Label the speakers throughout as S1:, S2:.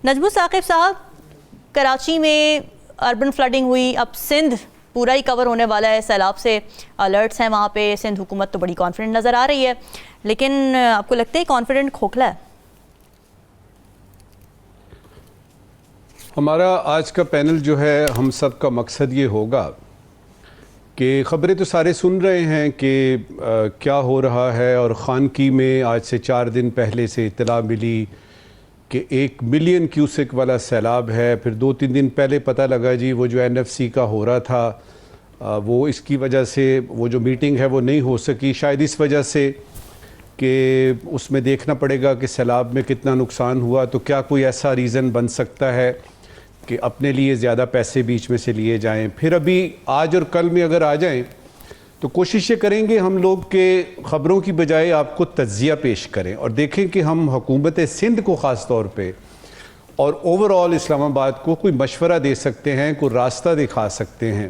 S1: नजमू साकिब साहब, कराची में urban flooding हुई, अब सिंध पूरा ही कवर होने वाला है, सैलाब से अलर्ट्स हैं वहाँ पे। सिंध हुकूमत तो बड़ी कॉन्फिडेंट नज़र आ रही है, लेकिन आपको लगता है कॉन्फिडेंट खोखला है?
S2: हमारा आज का पैनल जो है, हम सब का मकसद ये होगा कि ख़बरें तो सारे सुन रहे हैं कि क्या हो रहा है, और खानकी में आज से 4 दिन पहले से इत्तला मिली कि 1 मिलियन क्यूसेक वाला सैलाब है। फिर 2-3 दिन पहले पता लगा जी वो जो NFC का हो रहा था वो इसकी वजह से वो जो मीटिंग है वो नहीं हो सकी, शायद इस वजह से कि उसमें देखना पड़ेगा कि सैलाब में कितना नुकसान हुआ। तो क्या कोई ऐसा रीज़न बन सकता है कि अपने लिए ज़्यादा पैसे बीच में से लिए जाएं? फिर अभी आज और कल में अगर आ जाएं तो कोशिशें करेंगे हम लोग के ख़बरों की बजाय आपको तज्ज़िया पेश करें और देखें कि हम हुकूमत सिंध को ख़ास तौर पे और ओवरऑल इस्लामाबाद को कोई मशवरा दे सकते हैं, कोई रास्ता दिखा सकते हैं।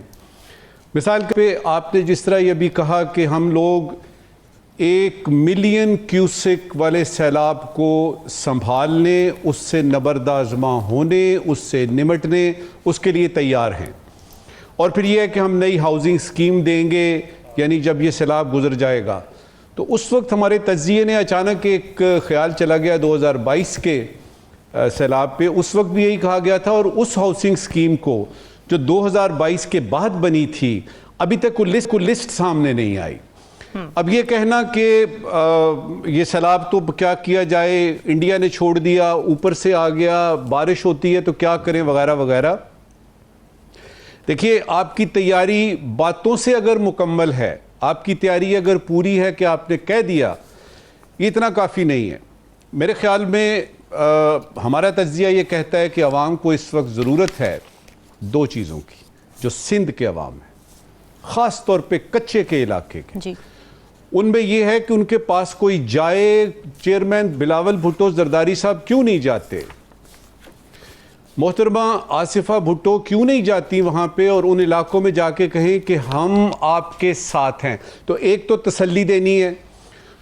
S2: मिसाल के पे आपने जिस तरह ये भी कहा कि हम लोग 1 मिलियन क्यूसेक वाले सैलाब को संभालने, उससे नबरदाज़मा होने, उससे निमटने, उसके लिए तैयार हैं। और फिर यह है कि हम नई हाउसिंग स्कीम देंगे, यानी जब ये सैलाब गुजर जाएगा। तो उस वक्त हमारे तज्ज़िये ने अचानक एक ख्याल चला गया 2022 के सैलाब पे। उस वक्त भी यही कहा गया था, और उस हाउसिंग स्कीम को जो 2022 के बाद बनी थी, अभी तक कोई लिस्ट सामने नहीं आई। अब ये कहना कि ये सैलाब तो क्या किया जाए, इंडिया ने छोड़ दिया, ऊपर से आ गया, बारिश होती है तो क्या करें, वगैरह वगैरह। देखिए, आपकी तैयारी बातों से अगर मुकम्मल है, आपकी तैयारी अगर पूरी है कि आपने कह दिया, ये इतना काफ़ी नहीं है। मेरे ख्याल में हमारा तज्ज़िया ये कहता है कि अवाम को इस वक्त ज़रूरत है 2 चीज़ों की, जो सिंध के अवाम है, ख़ास तौर पे कच्चे के इलाके के जी। उनमें यह है कि उनके पास कोई जाए। चेयरमैन बिलावल भुट्टो जरदारी साहब क्यों नहीं जाते? मोहतरमा आसिफा भुट्टो क्यों नहीं जाती वहाँ पे और उन इलाकों में जाके कहें कि हम आपके साथ हैं? तो एक तो तसल्ली देनी है,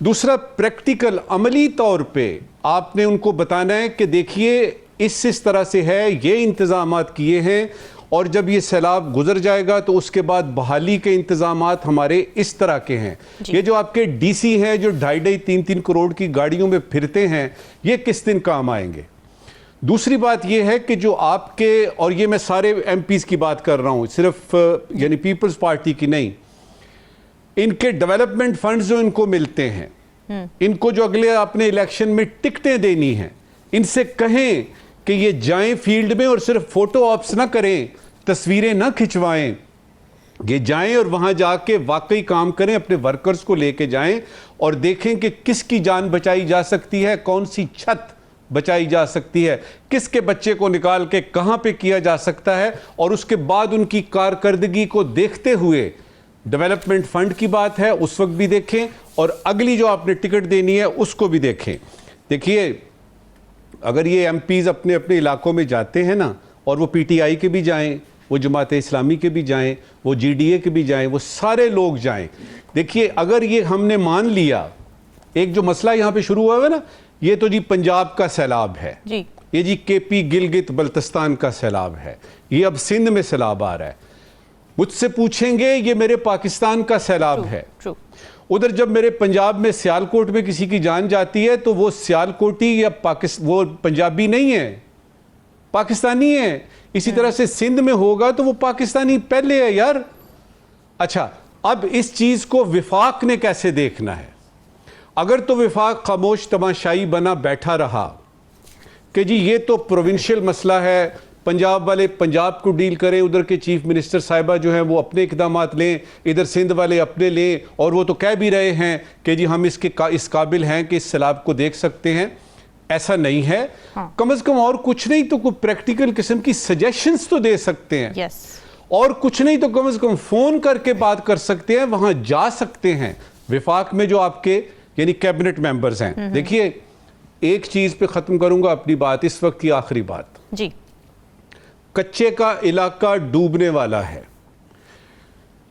S2: दूसरा प्रैक्टिकल अमली तौर पे आपने उनको बताना है कि देखिए इस तरह से है, ये इंतज़ामात किए हैं, और जब ये सैलाब गुजर जाएगा तो उसके बाद बहाली के इंतज़ामात हमारे इस तरह के हैं। ये जो आपके DC हैं जो 2.5-3 करोड़ की गाड़ियों में फिरते हैं, ये किस दिन काम आएंगे? दूसरी बात यह है कि जो आपके, और ये मैं सारे MPs की बात कर रहा हूँ, सिर्फ यानी पीपल्स पार्टी की नहीं, इनके डेवलपमेंट फंड्स जो इनको मिलते हैं, इनको जो अगले आपने इलेक्शन में टिकटें देनी हैं, इनसे कहें कि ये जाएं फील्ड में और सिर्फ फोटो ऑप्स ना करें, तस्वीरें ना खिंचवाएं, ये जाएं और वहां जाके वाकई काम करें, अपने वर्कर्स को लेके जाएं और देखें कि किसकी जान बचाई जा सकती है, कौन सी छत बचाई जा सकती है, किसके बच्चे को निकाल के कहां पे किया जा सकता है, और उसके बाद उनकी कारकर्दगी को देखते हुए डेवलपमेंट फंड की बात है उस वक्त भी देखें, और अगली जो आपने टिकट देनी है उसको भी देखें। देखिए, अगर ये MPs अपने अपने इलाकों में जाते हैं ना, और वो PTI के भी जाएं, वो जमात इस्लामी के भी जाएं, वो GDA के भी जाएं, वो सारे लोग जाएं। देखिए, अगर ये हमने मान लिया, एक जो मसला यहाँ पे शुरू हुआ है ना, ये तो जी पंजाब का सैलाब है जी, ये जी KP गिलगित बल्तिस्तान का सैलाब है, ये अब सिंध में सैलाब आ रहा है। मुझसे पूछेंगे ये मेरे पाकिस्तान का सैलाब है। उधर जब मेरे पंजाब में सियालकोट में किसी की जान जाती है तो वो सियालकोटी या वो पंजाबी नहीं है, पाकिस्तानी है। इसी तरह से सिंध में होगा तो वो पाकिस्तानी पहले है यार। अच्छा, अब इस चीज को विफाक ने कैसे देखना है? अगर तो विफाक खामोश तमाशाई बना बैठा रहा कि जी ये तो प्रोविंशियल मसला है, पंजाब वाले पंजाब को डील करें, उधर के चीफ मिनिस्टर साहिबा जो हैं वो अपने इकदामात लें, इधर सिंध वाले अपने लें, और वो तो कह भी रहे हैं कि जी हम इस काबिल हैं कि इस सैलाब को देख सकते हैं। ऐसा नहीं है। कम से कम और कुछ नहीं तो कोई प्रैक्टिकल किस्म की सजेशंस तो दे सकते हैं। और कुछ नहीं तो कम से कम फोन करके बात कर सकते हैं, वहां जा सकते हैं। विफाक में जो आपके यानी कैबिनेट मेंबर्स हैं, देखिए एक चीज पे खत्म करूंगा अपनी बात, इस वक्त की आखिरी बात जी। कच्चे का इलाका डूबने वाला है।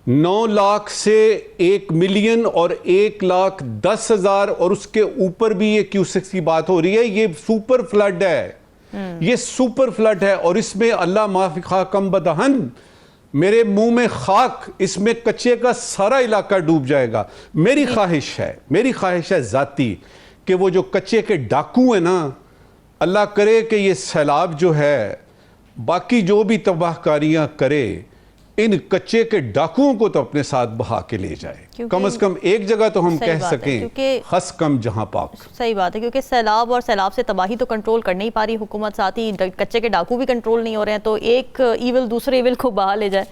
S2: 9 लाख से 1 मिलियन और 1,10,000 और उसके ऊपर भी ये क्यूसेक्स की बात हो रही है। ये सुपर फ्लड है, ये सुपर फ्लड है और इसमें अल्लाह माफी खा कम बदहन, मेरे मुंह में खाक, इसमें कच्चे का सारा इलाका डूब जाएगा। मेरी ख्वाहिश है जाती कि वो जो कच्चे के डाकू है ना, अल्लाह करे कि ये सैलाब जो है बाकी जो भी तबाहकारियां करे, इन कच्चे के डाकुओं को तो अपने साथ बहा के ले जाए। कम से कम एक जगह तो हम कह सकें हस कम जहां पाक।
S1: सही बात है, क्योंकि सैलाब और सैलाब से तबाही तो कंट्रोल कर नहीं पा रही हुकूमत, साथ ही कच्चे के डाकू भी कंट्रोल नहीं हो रहे हैं, तो एक ईविल दूसरे ईविल को बहा ले जाए।